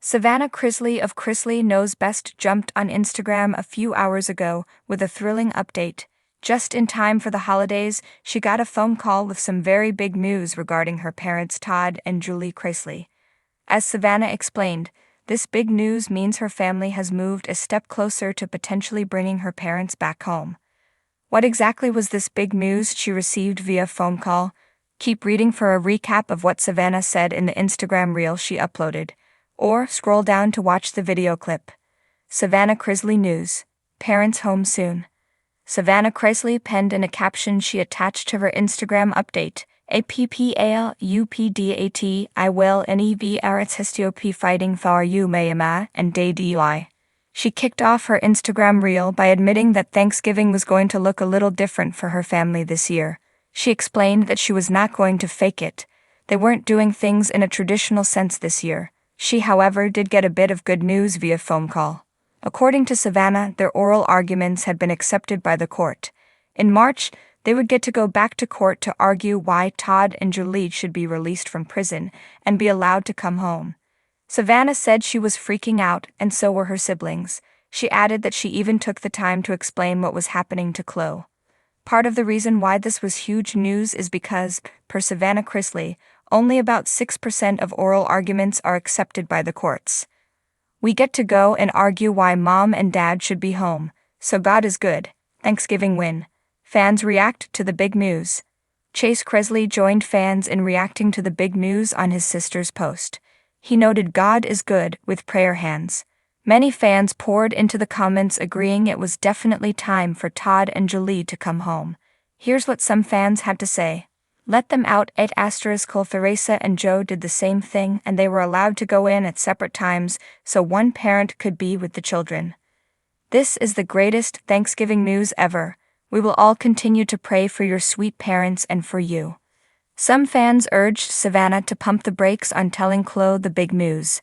Savannah Chrisley of Chrisley Knows Best jumped on Instagram a few hours ago with a thrilling update. Just in time for the holidays, she got a phone call with some very big news regarding her parents Todd and Julie Chrisley. As Savannah explained, this big news means her family has moved a step closer to potentially bringing her parents back home. What exactly was this big news she received via phone call? Keep reading for a recap of what Savannah said in the Instagram reel she uploaded, or scroll down to watch the video clip. Savannah Chrisley News. Parents home soon. Savannah Chrisley penned in a caption she attached to her Instagram update, APPALUPDAT I will NEVRHSTOP fighting for you Mayama and day DUI. She kicked off her Instagram reel by admitting that Thanksgiving was going to look a little different for her family this year. She explained that she was not going to fake it. They weren't doing things in a traditional sense this year. She, however, did get a bit of good news via phone call. According to Savannah, their oral arguments had been accepted by the court. In March, they would get to go back to court to argue why Todd and Julie should be released from prison and be allowed to come home. Savannah said she was freaking out, and so were her siblings. She added that she even took the time to explain what was happening to Chloe. Part of the reason why this was huge news is because, per Savannah Chrisley, only about 6% of oral arguments are accepted by the courts. We get to go and argue why mom and dad should be home, so God is good. Thanksgiving win. Fans react to the big news. Chase Chrisley joined fans in reacting to the big news on his sister's post. He noted God is good with prayer hands. Many fans poured into the comments agreeing it was definitely time for Todd and Julie to come home. Here's what some fans had to say. Let them out @ Theresa and Joe did the same thing and they were allowed to go in at separate times so one parent could be with the children. This is the greatest Thanksgiving news ever. We will all continue to pray for your sweet parents and for you. Some fans urged Savannah to pump the brakes on telling Chloe the big news.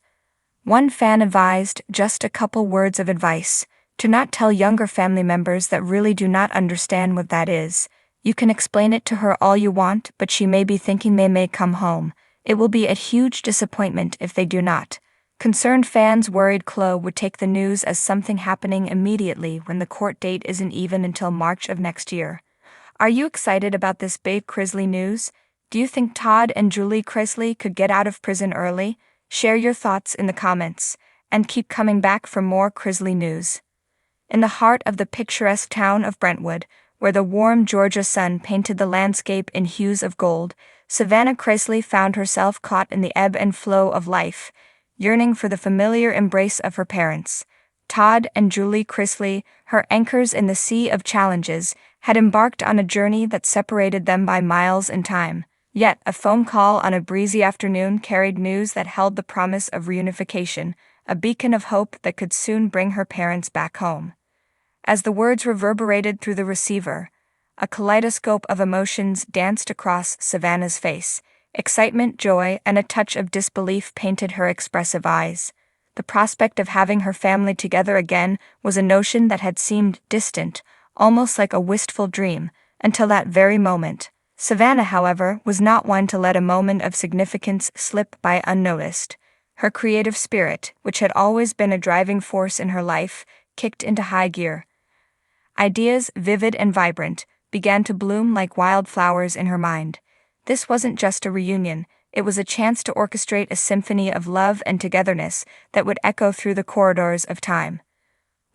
One fan advised just a couple words of advice: to not tell younger family members that really do not understand what that is. You can explain it to her all you want, but she may be thinking they may come home. It will be a huge disappointment if they do not. Concerned fans worried Chloe would take the news as something happening immediately when the court date isn't even until March of next year. Are you excited about this big Chrisley news? Do you think Todd and Julie Chrisley could get out of prison early? Share your thoughts in the comments, and keep coming back for more Chrisley news. In the heart of the picturesque town of Brentwood, where the warm Georgia sun painted the landscape in hues of gold, Savannah Chrisley found herself caught in the ebb and flow of life, yearning for the familiar embrace of her parents. Todd and Julie Chrisley, her anchors in the sea of challenges, had embarked on a journey that separated them by miles in time. Yet, a phone call on a breezy afternoon carried news that held the promise of reunification, a beacon of hope that could soon bring her parents back home. As the words reverberated through the receiver, a kaleidoscope of emotions danced across Savannah's face. Excitement, joy, and a touch of disbelief painted her expressive eyes. The prospect of having her family together again was a notion that had seemed distant, almost like a wistful dream, until that very moment. Savannah, however, was not one to let a moment of significance slip by unnoticed. Her creative spirit, which had always been a driving force in her life, kicked into high gear. Ideas, vivid and vibrant, began to bloom like wildflowers in her mind. This wasn't just a reunion, it was a chance to orchestrate a symphony of love and togetherness that would echo through the corridors of time.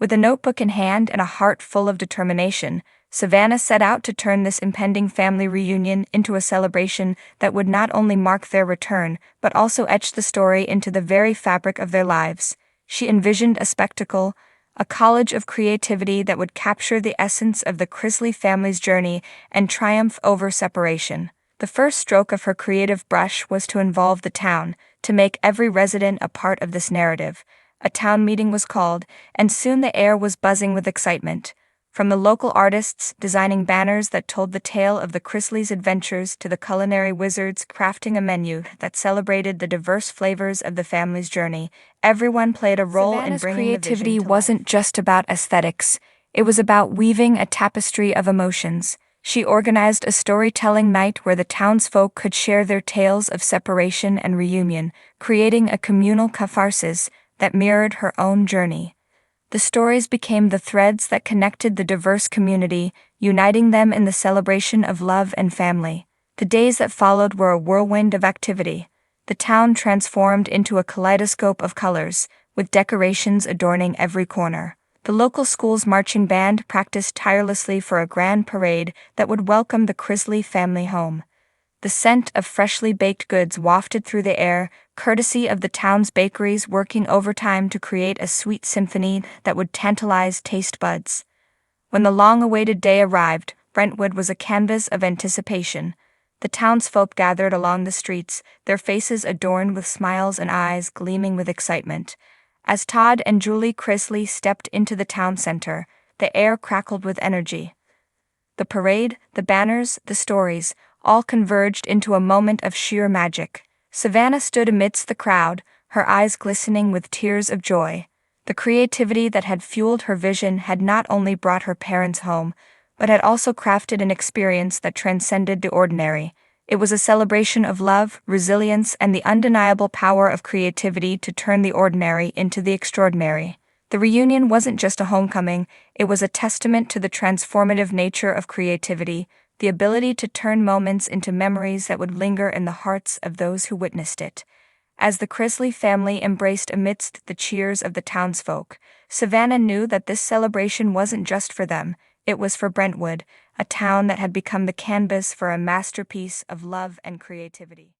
With a notebook in hand and a heart full of determination, Savannah set out to turn this impending family reunion into a celebration that would not only mark their return, but also etch the story into the very fabric of their lives. She envisioned a spectacle, a college of creativity that would capture the essence of the Chrisley family's journey and triumph over separation. The first stroke of her creative brush was to involve the town, to make every resident a part of this narrative. A town meeting was called, and soon the air was buzzing with excitement. From the local artists designing banners that told the tale of the Chrisleys' adventures to the culinary wizards crafting a menu that celebrated the diverse flavors of the family's journey, everyone played a role in bringing the vision to life. Creativity wasn't just about aesthetics, it was about weaving a tapestry of emotions. She organized a storytelling night where the townsfolk could share their tales of separation and reunion, creating a communal catharsis that mirrored her own journey. The stories became the threads that connected the diverse community, uniting them in the celebration of love and family. The days that followed were a whirlwind of activity. The town transformed into a kaleidoscope of colors, with decorations adorning every corner. The local school's marching band practiced tirelessly for a grand parade that would welcome the Chrisley family home. The scent of freshly baked goods wafted through the air, courtesy of the town's bakeries working overtime to create a sweet symphony that would tantalize taste buds. When the long-awaited day arrived, Brentwood was a canvas of anticipation. The townsfolk gathered along the streets, their faces adorned with smiles and eyes gleaming with excitement. As Todd and Julie Chrisley stepped into the town center, the air crackled with energy. The parade, the banners, the stories, all converged into a moment of sheer magic. Savannah stood amidst the crowd, her eyes glistening with tears of joy. The creativity that had fueled her vision had not only brought her parents home, but had also crafted an experience that transcended the ordinary. It was a celebration of love, resilience, and the undeniable power of creativity to turn the ordinary into the extraordinary. The reunion wasn't just a homecoming, it was a testament to the transformative nature of creativity, the ability to turn moments into memories that would linger in the hearts of those who witnessed it. As the Chrisley family embraced amidst the cheers of the townsfolk, Savannah knew that this celebration wasn't just for them, it was for Brentwood, a town that had become the canvas for a masterpiece of love and creativity.